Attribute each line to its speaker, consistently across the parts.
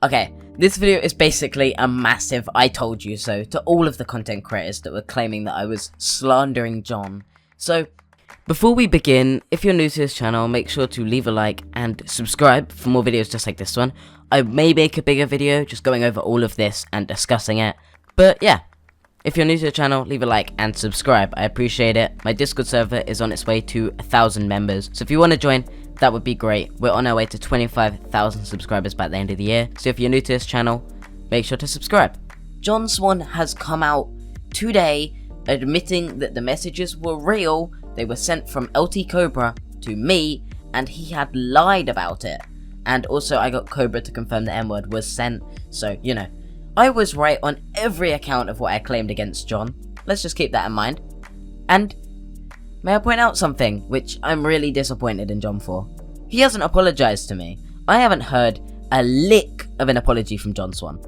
Speaker 1: Okay, this video is basically a massive I told you so to all of the content creators that were claiming that I was slandering John. So, before we begin, if you're new to this channel, make sure to leave a like and subscribe for more videos just like this one. I may make a bigger video just going over all of this and discussing it, but yeah. If you're new to the channel, leave a like and subscribe, I appreciate it. My Discord server is on its way to 1,000 members, so if you want to join, that would be great. We're on our way to 25,000 subscribers by the end of the year, so if you're new to this channel, make sure to subscribe. John Swan has come out today admitting that the messages were real, they were sent from LT Cobra to me, and he had lied about it. And also I got Cobra to confirm the N-word was sent, so, you know. I was right on every account of what I claimed against John. Let's just keep that in mind. And may I point out something, which I'm really disappointed in John for. He hasn't apologized to me. I haven't heard a lick of an apology from John Swan.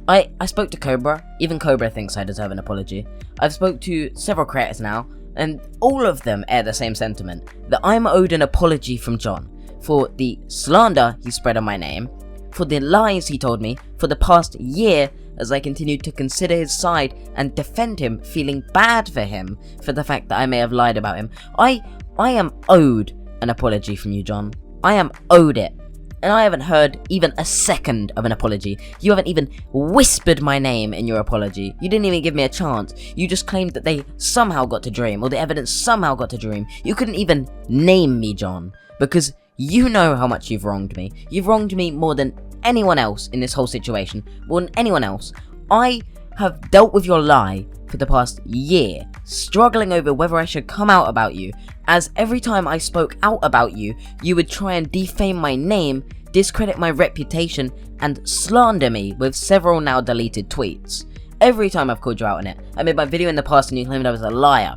Speaker 1: I spoke to Cobra. Even Cobra thinks I deserve an apology. I've spoke to several creators now, and all of them air the same sentiment, that I'm owed an apology from John for the slander he spread on my name, for the lies he told me for the past year as I continued to consider his side and defend him, feeling bad for him for the fact that I may have lied about him. I am owed an apology from you, John. I am owed it. And I haven't heard even a second of an apology. You haven't even whispered my name in your apology. You didn't even give me a chance. You just claimed that they somehow got to Dream, or the evidence somehow got to Dream. You couldn't even name me, John, because you know how much you've wronged me. You've wronged me more than anyone else in this whole situation, more than anyone else. I have dealt with your lie for the past year, struggling over whether I should come out about you, as every time I spoke out about you, you would try and defame my name, discredit my reputation, and slander me with several now deleted tweets. Every time I've called you out on it. I made my video in the past and you claimed I was a liar.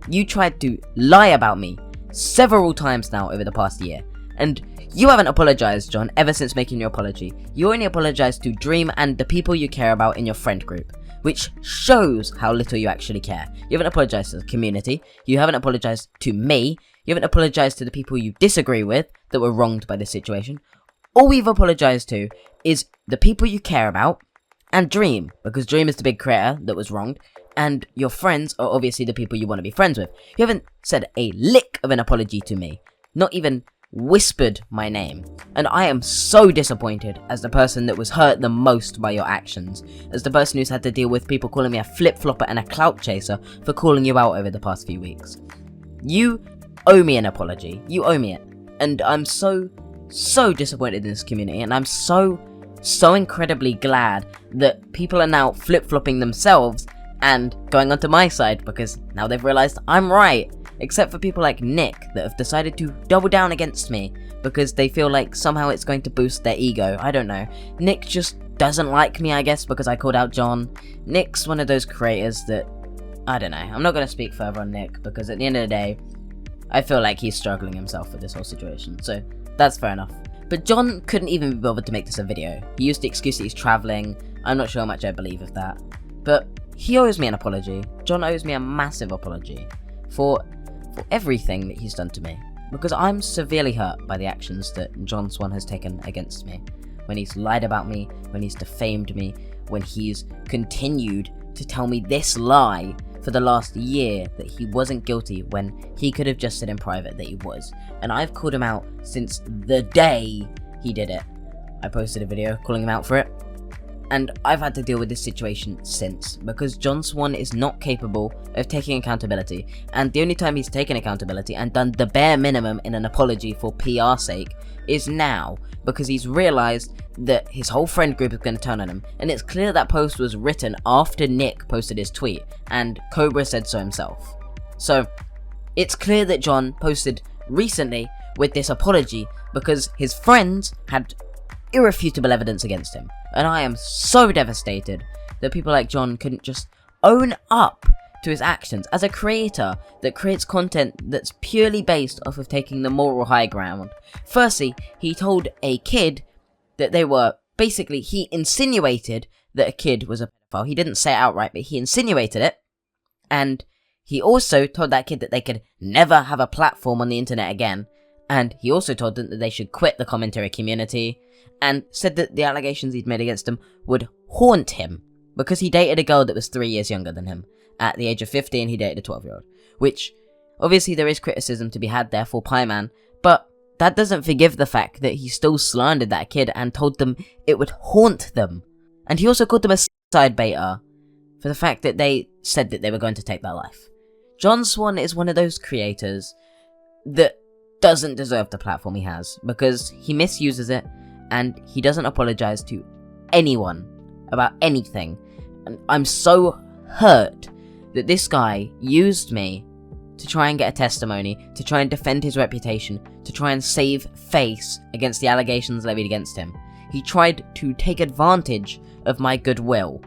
Speaker 1: You tried to lie about me several times now over the past year, and you haven't apologized, John, ever since making your apology. You only apologized to Dream and the people you care about in your friend group, which shows how little you actually care. You haven't apologized to the community, you haven't apologized to me, you haven't apologized to the people you disagree with that were wronged by this situation. All we've apologized to is the people you care about and Dream, because Dream is the big creator that was wronged, and your friends are obviously the people you want to be friends with. You haven't said a lick of an apology to me, not even whispered my name, and I am so disappointed as the person that was hurt the most by your actions, as the person who's had to deal with people calling me a flip-flopper and a clout chaser for calling you out over the past few weeks. You owe me an apology, you owe me it, and I'm so disappointed in this community, and I'm so incredibly glad that people are now flip-flopping themselves and going onto my side, because now they've realized I'm right. Except for people like Nick that have decided to double down against me because they feel like somehow it's going to boost their ego. I don't know. Nick just doesn't like me, I guess, because I called out John. Nick's one of those creators that, I don't know. I'm not going to speak further on Nick because at the end of the day, I feel like he's struggling himself with this whole situation. So that's fair enough. But John couldn't even be bothered to make this a video. He used the excuse that he's traveling. I'm not sure how much I believe of that. But he owes me an apology. John owes me a massive apology for everything that he's done to me, because I'm severely hurt by the actions that John Swan has taken against me, when he's lied about me, when he's defamed me, when he's continued to tell me this lie for the last year that he wasn't guilty when he could have just said in private that he was. And I've called him out since the day he did it. I posted a video calling him out for it, and I've had to deal with this situation since, because John Swan is not capable of taking accountability, and the only time he's taken accountability and done the bare minimum in an apology for PR sake is now, because he's realised that his whole friend group is going to turn on him, and it's clear that post was written after Nick posted his tweet, and Cobra said so himself. So, it's clear that John posted recently with this apology because his friends had irrefutable evidence against him. And I am so devastated that people like John couldn't just own up to his actions as a creator that creates content that's purely based off of taking the moral high ground. Firstly, he told a kid that they were, basically, he insinuated that a kid was a pedophile. He didn't say it outright, but he insinuated it. And he also told that kid that they could never have a platform on the internet again. And he also told them that they should quit the commentary community. and said that the allegations he'd made against him would haunt him because he dated a girl that was 3 years younger than him. At the age of 15, he dated a 12-year-old, which obviously there is criticism to be had there for Pieman, but that doesn't forgive the fact that he still slandered that kid and told them it would haunt them. And he also called them a suicide baiter for the fact that they said that they were going to take their life. John Swan is one of those creators that doesn't deserve the platform he has because he misuses it and he doesn't apologize to anyone about anything. And I'm so hurt that this guy used me to try and get a testimony, to try and defend his reputation, to try and save face against the allegations levied against him. He tried to take advantage of my goodwill,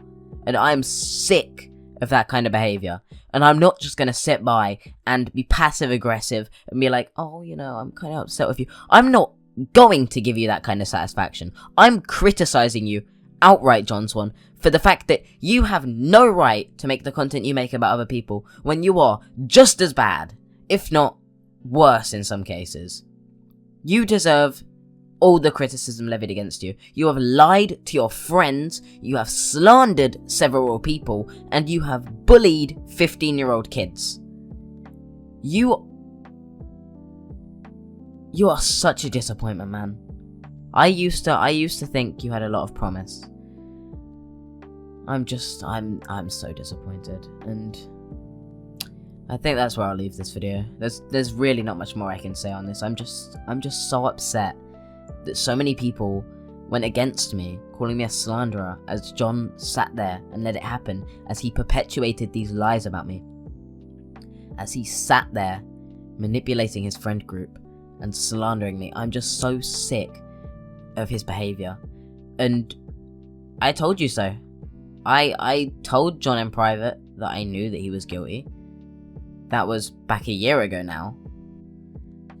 Speaker 1: and I'm sick of that kind of behaviour. And I'm not just going to sit by and be passive-aggressive and be like, oh, you know, I'm kind of upset with you. I'm not going to give you that kind of satisfaction. I'm criticising you outright, John Swan, for the fact that you have no right to make the content you make about other people when you are just as bad, if not worse in some cases. You deserve all the criticism levied against you. You have lied to your friends, you have slandered several people, and you have bullied 15-year-old kids. You are such a disappointment, man. I used to think you had a lot of promise. I'm so disappointed, and I think that's where I'll leave this video. There's really not much more I can say on this. I'm just so upset that so many people went against me, calling me a slanderer, as John sat there and let it happen, as he perpetuated these lies about me. As he sat there, manipulating his friend group and slandering me. I'm just so sick of his behaviour. And I told you so. I told John in private that I knew that he was guilty. That was back a year ago now.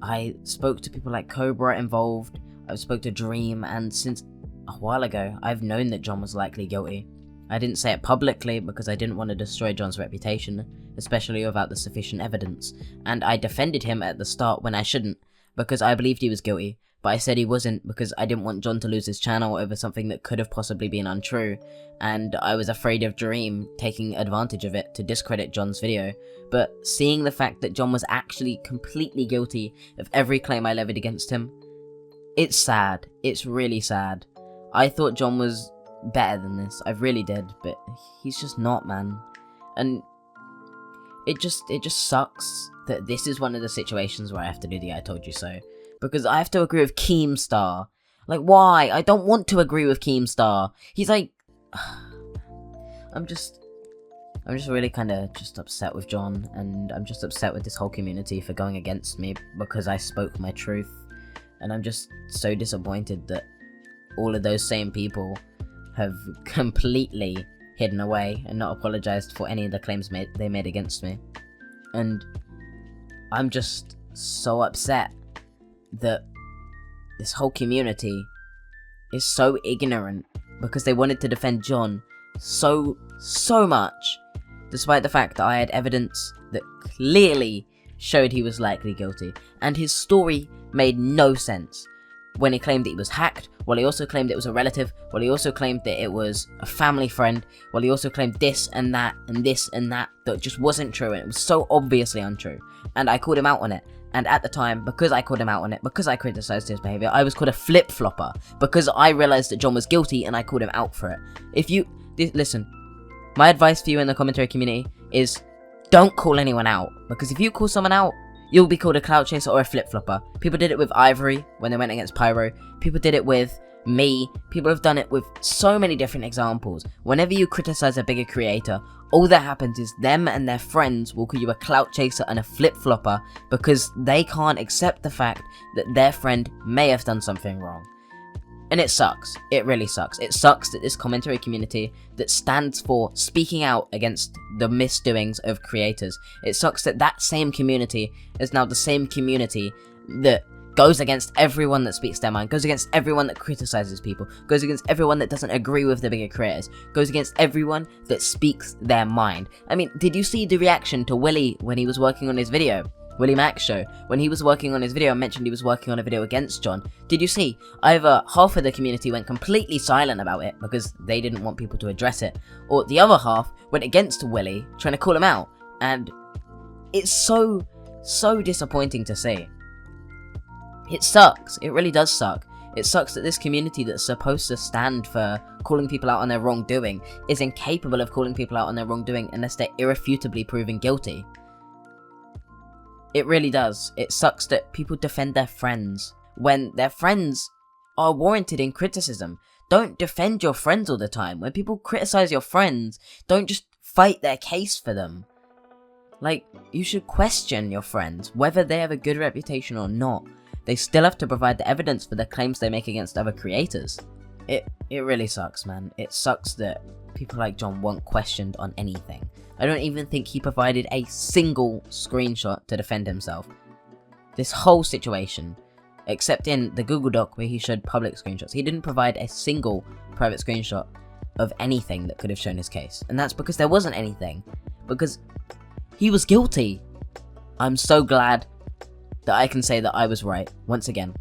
Speaker 1: I spoke to people like Cobra involved. I spoke to Dream, and since a while ago, I've known that John was likely guilty. I didn't say it publicly because I didn't want to destroy John's reputation, especially without the sufficient evidence, and I defended him at the start when I shouldn't, because I believed he was guilty, but I said he wasn't because I didn't want John to lose his channel over something that could have possibly been untrue, and I was afraid of Dream taking advantage of it to discredit John's video. But seeing the fact that John was actually completely guilty of every claim I levied against him, it's sad. It's really sad. I thought John was better than this. I really did, but he's just not, man. And it just sucks that this is one of the situations where I have to do the I told you so. Because I have to agree with Keemstar. Like, why? I don't want to agree with Keemstar. He's like... I'm just really kind of just upset with John, and I'm just upset with this whole community for going against me because I spoke my truth. And I'm just so disappointed that all of those same people have completely hidden away and not apologized for any of the claims they made against me. And I'm just so upset that this whole community is so ignorant because they wanted to defend John so much, despite the fact that I had evidence that clearly showed he was likely guilty, and his story made no sense. When he claimed that he was hacked, well, he also claimed it was a relative, well, he also claimed that it was a family friend, well, he also claimed this and that and this and that just wasn't true, and it was so obviously untrue, and I called him out on it. And at the time, because I called him out on it, because I criticised his behaviour, I was called a flip-flopper, because I realised that John was guilty and I called him out for it. Listen, my advice for you in the commentary community is don't call anyone out, because if you call someone out, you'll be called a clout chaser or a flip-flopper. People did it with Ivory when they went against Pyro. People did it with me. People have done it with so many different examples. Whenever you criticize a bigger creator, all that happens is them and their friends will call you a clout chaser and a flip-flopper because they can't accept the fact that their friend may have done something wrong. And it sucks. It really sucks. It sucks that this commentary community that stands for speaking out against the misdoings of creators, it sucks that that same community is now the same community that goes against everyone that speaks their mind, goes against everyone that criticizes people, goes against everyone that doesn't agree with the bigger creators, goes against everyone that speaks their mind. I mean, did you see the reaction to Willy when he was working on his video? Willy Max show, when he was working on his video and mentioned he was working on a video against John, did you see, either half of the community went completely silent about it because they didn't want people to address it, or the other half went against Willy, trying to call him out, and it's so disappointing to see. It sucks, it really does suck. It sucks that this community that's supposed to stand for calling people out on their wrongdoing is incapable of calling people out on their wrongdoing unless they're irrefutably proven guilty. It really does. It sucks that people defend their friends when their friends are warranted in criticism. Don't defend your friends all the time. When people criticize your friends, don't just fight their case for them. Like, you should question your friends, whether they have a good reputation or not. They still have to provide the evidence for the claims they make against other creators. It really sucks, man. It sucks that people like John weren't questioned on anything. I don't even think he provided a single screenshot to defend himself. This whole situation, except in the Google Doc where he showed public screenshots, he didn't provide a single private screenshot of anything that could have shown his case. And that's because there wasn't anything. Because he was guilty. I'm so glad that I can say that I was right, once again.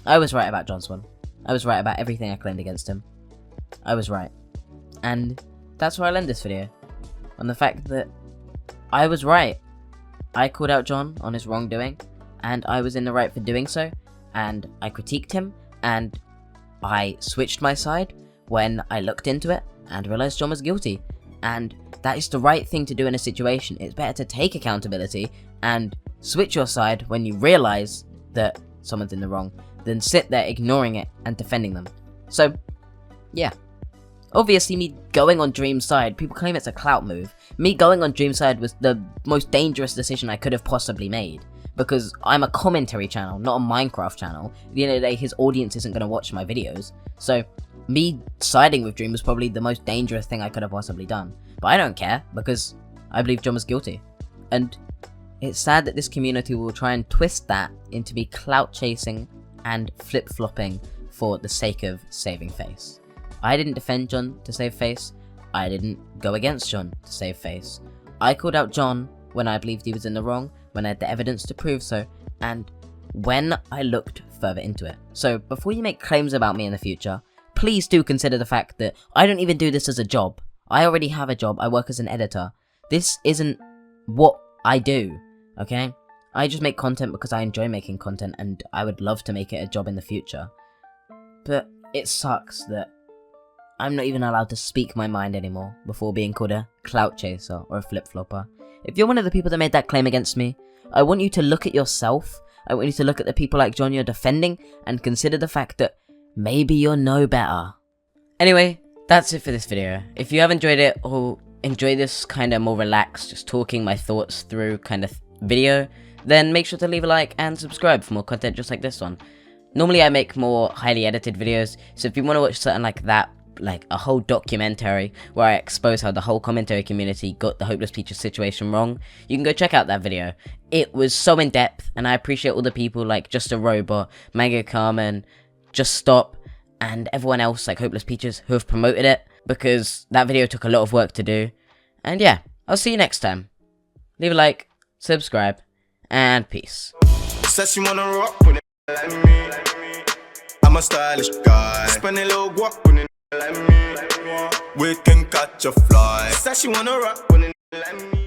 Speaker 1: I was right about John Swan. I was right about everything I claimed against him. I was right. And that's where I'll end this video. On the fact that I was right. I called out John on his wrongdoing, and I was in the right for doing so, and I critiqued him, and I switched my side when I looked into it and realised John was guilty. And that is the right thing to do in a situation. It's better to take accountability and switch your side when you realise that someone's in the wrong than sit there ignoring it and defending them. So, yeah. Obviously, me going on Dream's side, people claim it's a clout move. Me going on Dream's side was the most dangerous decision I could have possibly made. Because I'm a commentary channel, not a Minecraft channel. At the end of the day, his audience isn't going to watch my videos. So, me siding with Dream was probably the most dangerous thing I could have possibly done. But I don't care, because I believe John was guilty. And it's sad that this community will try and twist that into me clout chasing and flip-flopping for the sake of saving face. I didn't defend John to save face. I didn't go against John to save face. I called out John when I believed he was in the wrong, when I had the evidence to prove so, and when I looked further into it. So before you make claims about me in the future, please do consider the fact that I don't even do this as a job. I already have a job. I work as an editor. This isn't what I do, okay? I just make content because I enjoy making content, and I would love to make it a job in the future. But it sucks that I'm not even allowed to speak my mind anymore before being called a clout chaser or a flip-flopper. If you're one of the people that made that claim against me, I want you to look at yourself. I want you to look at the people like John you're defending and consider the fact that maybe you're no better. Anyway, that's it for this video. If you have enjoyed it or enjoy this kind of more relaxed, just talking my thoughts through kind of video, then make sure to leave a like and subscribe for more content just like this one. Normally I make more highly edited videos, so if you want to watch something like that, like a whole documentary where I expose how the whole commentary community got the Hopeless Teacher situation wrong, you can go check out that video. It was so in depth, and I appreciate all the people like Just a Robot, Mango Carmen, Just Stop, and everyone else like Hopeless Teachers who have promoted it, because that video took a lot of work to do. And yeah, I'll see you next time. Leave a like, subscribe, and peace.
Speaker 2: Says she wanna rock with it like me. I'm a stylish guy. Spend a little guap with it like me. We can catch a fly. Says she wanna rock with it like me.